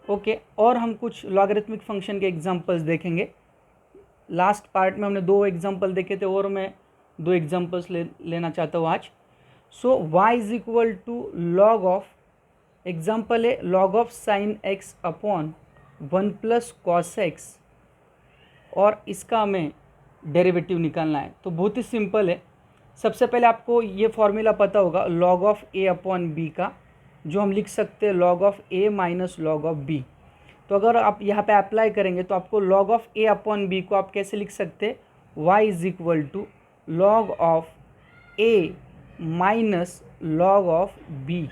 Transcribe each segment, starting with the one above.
Okay, और हम कुछ लॉगरिथमिक फंक्शन के एग्जांपल्स देखेंगे। लास्ट पार्ट में हमने 2 एग्जांपल देखे थे और मैं 2 एग्जांपल्स लेना चाहता हूँ आज। So y is equal to log of, example है log of sine x upon 1 plus cos x, और इसका हमें डेरिवेटिव निकालना है। तो बहुत ही सिंपल है। सबसे पहले आपको ये फॉर्मूला पता होगा log of a upon b का, जो हम लिख सकते हैं log of a minus log of b. तो अगर आप यहाँ पे अप्लाई करेंगे तो आपको log of a upon b को आप कैसे लिख सकते हैं, y is equal to log of a minus log of b.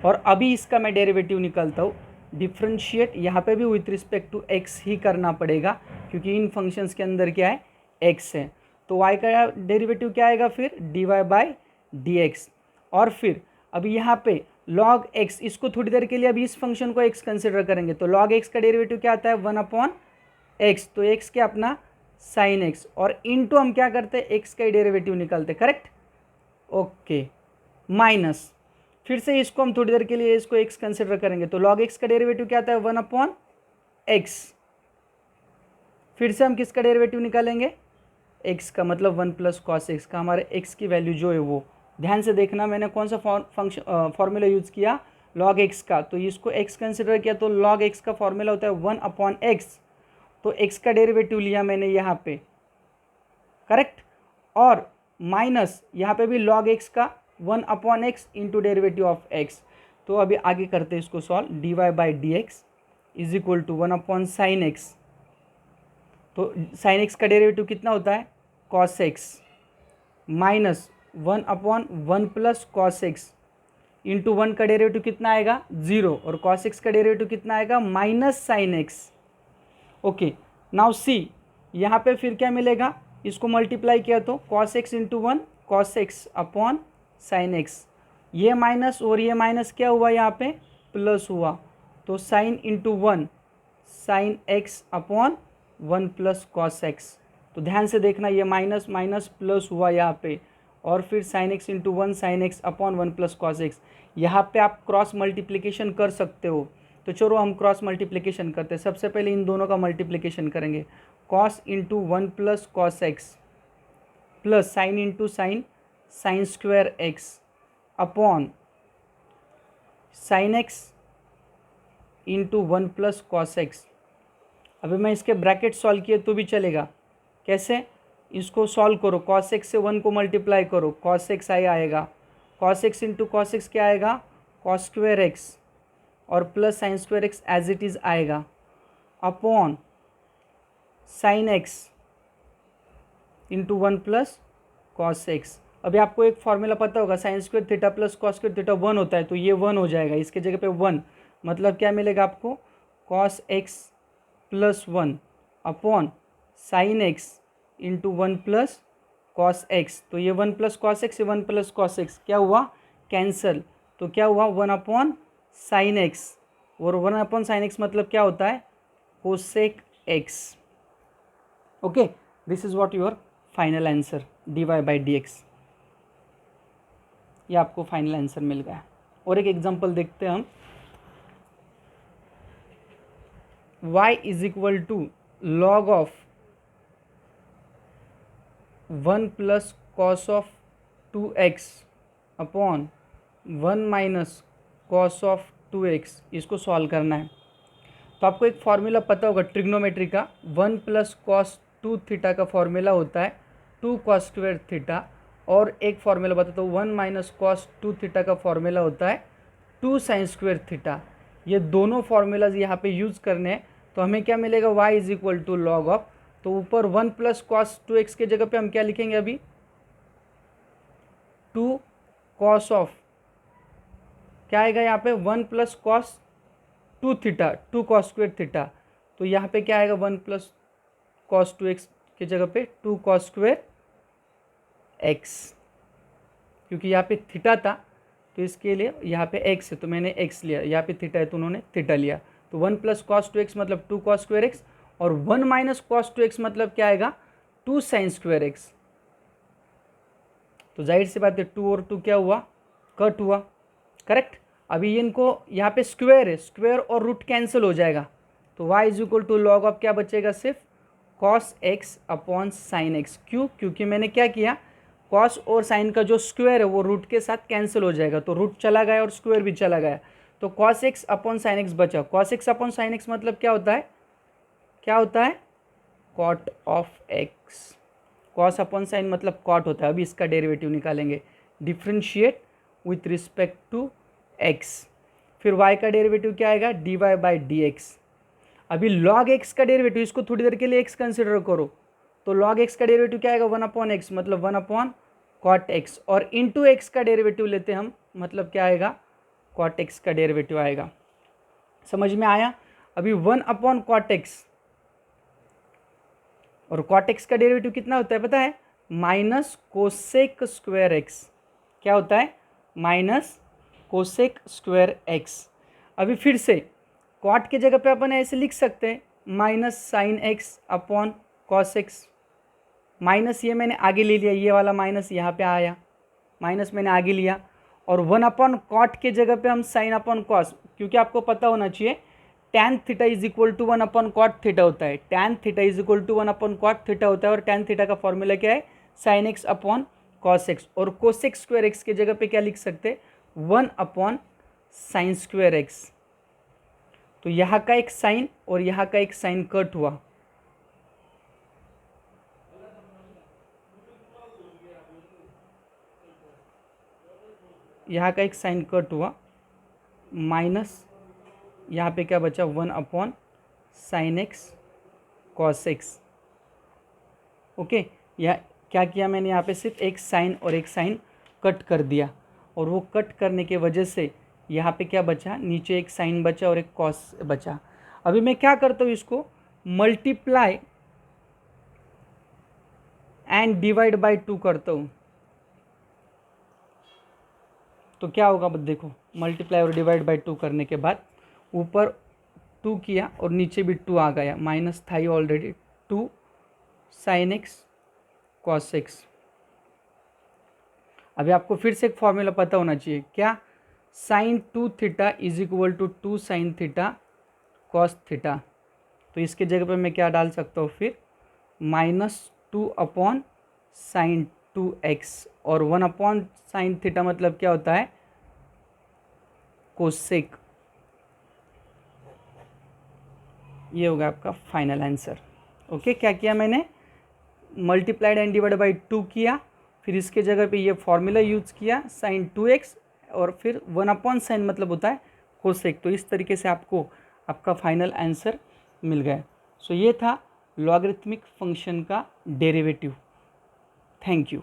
और अभी इसका मैं डेरिवेटिव निकालता हूँ। डिफ्रेंशिएट यहाँ पे भी विथ रिस्पेक्ट टू x ही करना पड़ेगा, क्योंकि इन फंक्शंस के अंदर क्या है, x है। तो y का डेरिवेटिव क्या आएगा फिर, dy/dx। और फिर अभी यहाँ पे log x, इसको थोड़ी देर के लिए अभी इस फंक्शन को x कंसिडर करेंगे। तो log x का डेरिवेटिव क्या आता है, 1/x। तो x क्या अपना साइन x, और इनटू हम क्या करते हैं, x का डेरिवेटिव निकालते, करेक्ट। ओके, माइनस फिर से इसको हम थोड़ी देर के लिए इसको x कंसिडर करेंगे। तो log x का डेरिवेटिव क्या आता है, 1/x। फिर से हम किसका डेरिवेटिव निकालेंगे, x का, मतलब 1 प्लस कॉस एक्स का। हमारे x की वैल्यू जो है वो, ध्यान से देखना मैंने कौन सा फॉर्मूला यूज़ किया, log x का। तो इसको x कंसिडर किया तो log x का फॉर्मूला होता है 1/x। तो x का डेरिवेटिव लिया मैंने यहाँ पे, करेक्ट। और माइनस यहाँ पे भी log x का 1/x into derivative of x। तो अभी आगे करते हैं इसको solve. dy/dx is equal to 1/sin x। तो sin x का डेरिवेटिव कितना होता है, cos x, minus 1/1 plus cos x into 1 का डेरिवेटिव कितना आएगा, 0, और cos x का डेरिवेटिव कितना आएगा, minus sin x। Okay, now see यहाँ पे फिर क्या मिलेगा, इसको मल्टीप्लाई किया तो cos x into 1 cos x upon sine x. ये माइनस और ये माइनस क्या हुआ, यहाँ पे प्लस हुआ। तो sine into 1 sign x upon 1 plus cos x. तो ध्यान से देखना, ये माइनस माइनस प्लस हुआ यहाँ पे, और फिर sign x into 1 sign x upon 1 plus cos x. यहाँ पे आप क्रॉस मल्टीप्लिकेशन कर सकते हो। तो चलो हम क्रॉस मल्टीप्लिकेशन करते हैं। सबसे पहले इन दोनों का मल्टीप्लिकेशन करेंगे, cos into 1 plus cos x plus sine into sine sign square x upon sine x into 1 plus cos x. अभी मैं इसके ब्रैकेट सॉल्व किए तो भी चलेगा। कैसे, इसको सॉल्व करो, कॉस एक्स से 1 को मल्टीप्लाई करो, कॉस एक्स आएगा, cos x into cos x क्या आएगा, कॉस स्क्वायर एक्स, और plus sine square x as it is आएगा, upon sine x into 1 plus cos x. अभी आपको एक फॉर्मूला पता होगा, sine square theta plus cos square theta 1 होता है। तो ये 1 हो जाएगा, इसके जगह पे 1, मतलब क्या मिलेगा आपको, cos x plus 1 upon sine x into 1 plus cos x. तो ये 1 प्लस कॉस एक्स, ये 1 प्लस कॉस एक्स क्या हुआ, कैंसल। तो क्या हुआ, 1 अपॉन साइन एक्स, और 1 अपॉन साइन एक्स मतलब क्या होता है, cosec x. Okay, this is what your final answer, dy/dx। ये आपको फाइनल आंसर मिल गया। और एक एग्जांपल देखते हैं हम। y is equal to log of 1 plus cos of 2x upon 1 minus cos of 2x, इसको सॉल्व करना है। तो आपको एक फॉर्मूला पता होगा ट्रिग्नोमेट्री का, 1 प्लस कॉस 2 थीटा का फॉर्मूला होता है 2 कॉस स्क्वायर थीटा, और एक फॉर्मूला बताता हूँ 1 माइनस कॉस 2 थीटा का फॉर्मूला होता है 2 साइन स्क्वायर थीटा। ये दोनों फार्मूलाज यहाँ पे यूज़ करने हैं। तो हमें क्या मिलेगा, y is equal to log of, तो ऊपर 1 प्लस कॉस 2x के जगह पे हम क्या लिखेंगे अभी, 2 कॉस ऑफ, क्या आएगा यहाँ पे, 1 plus cos 2 theta, 2 cos square theta. तो यहाँ पे क्या आएगा, 1 प्लस कॉस 2x के जगह पे 2 कॉस स्क्वायर x, क्योंकि यहाँ पे थीटा था तो इसके लिए यहाँ पे x है तो मैंने x लिया, यहाँ पे थीटा है तो उन्होंने थीटा लिया। तो 1 प्लस कॉस 2x मतलब 2 कॉस स्क्वायर एक्स, और 1 माइनस कॉस 2x मतलब क्या आएगा, 2 साइन स्क्वायर एक्स। तो जाहिर सी बात है 2 और 2 क्या हुआ, कट हुआ, करेक्ट। अभी इनको यहाँ पे स्क्वायर है, स्क्वायर और रूट कैंसिल हो जाएगा, तो y is equal to log of क्या बचेगा, सिर्फ cos x upon sine x। क्यों? क्योंकि मैंने क्या किया, cos और साइन का जो स्क्वायर है वो रूट के साथ कैंसिल हो जाएगा, तो रूट चला गया और स्क्वायर भी चला गया, तो cos x upon sine x बचा। cos x upon sine x मतलब क्या होता है, क्या होता है, cot of x। cos upon sine मतलब cot होता है। अभी इसका डेरिवेटिव निकालेंगे, differentiate with respect to x, फिर y का डेरिवेटिव क्या आएगा, dy बाई डी एक्स। अभी log x का डेरिवेटिव, इसको थोड़ी देर के लिए x कंसिडर करो, तो log x का डेरिवेटिव क्या आएगा, 1 अपॉन एक्स, मतलब 1 अपॉन कॉट एक्स, और इंटू एक्स का डेरिवेटिव लेते हम, मतलब क्या आएगा, कॉट एक्स का डेरिवेटिव आएगा। समझ में आया? अभी 1 अपॉन कॉट एक्स, और कॉट एक्स का डेरिवेटिव कितना होता है पता है, माइनस कोसेक स्क्वायर एक्स। क्या होता है, माइनस कोसेक स्क्वायर एक्स। अभी फिर से कॉट की जगह पे अपन ऐसे लिख सकते हैं, minus sign x upon cos x. Minus ये मैंने आगे ले लिया, ये वाला माइनस यहाँ पे आया, माइनस मैंने आगे लिया, और 1 अपॉन कॉट के जगह पे हम साइन अपॉन कॉस, क्योंकि आपको पता होना चाहिए tan theta is equal to 1 upon cot theta होता है, tan theta is equal to 1 upon cot theta होता है, और tan थीटा का फॉर्मूला क्या है, sine x upon cos x, और कोसेक स्क्वायर एक्स के जगह पे क्या लिख सकते हैं, 1 अपॉन साइन स्क्वायर एक्स। तो यहाँ का एक साइन और यहाँ का एक साइन कट हुआ, यहाँ का एक साइन कट हुआ, माइनस यहाँ पे क्या बचा, 1 upon sine x cos x. Okay, यह क्या किया मैंने, यहाँ पे सिर्फ एक साइन और एक साइन कट कर दिया, और वो कट करने के वजह से यहाँ पे क्या बचा, नीचे एक साइन बचा और एक कॉस बचा। अभी मैं क्या करता हूँ, इसको मल्टीप्लाई एंड डिवाइड बाय 2 करता हूँ, तो क्या होगा, बस देखो, मल्टीप्लाई और डिवाइड बाय 2 करने के बाद ऊपर 2 किया और नीचे भी 2 आ गया, माइनस था ही already, 2 sine x cos x. अभी आपको फिर से एक फॉर्मूला पता होना चाहिए, क्या, sine 2 theta is equal to 2 sine theta cos theta. तो इसके जगह पे मैं क्या डाल सकता हूँ फिर, -2 अपॉन साइन 2x, और 1 अपॉन साइन थीटा मतलब क्या होता है, कोसेक। ये होगा आपका फाइनल आंसर। ओके, क्या किया मैंने, मल्टीप्लाइड एंड डिवाइड बाई 2 किया, फिर इसके जगह पे ये फॉर्मूला यूज़ किया, साइन 2x, और फिर 1 अपॉन साइन मतलब होता है कोसेक। तो इस तरीके से आपको आपका फाइनल आंसर मिल गया। सो ये था लॉगरिथमिक फंक्शन का डेरिवेटिव। Thank you.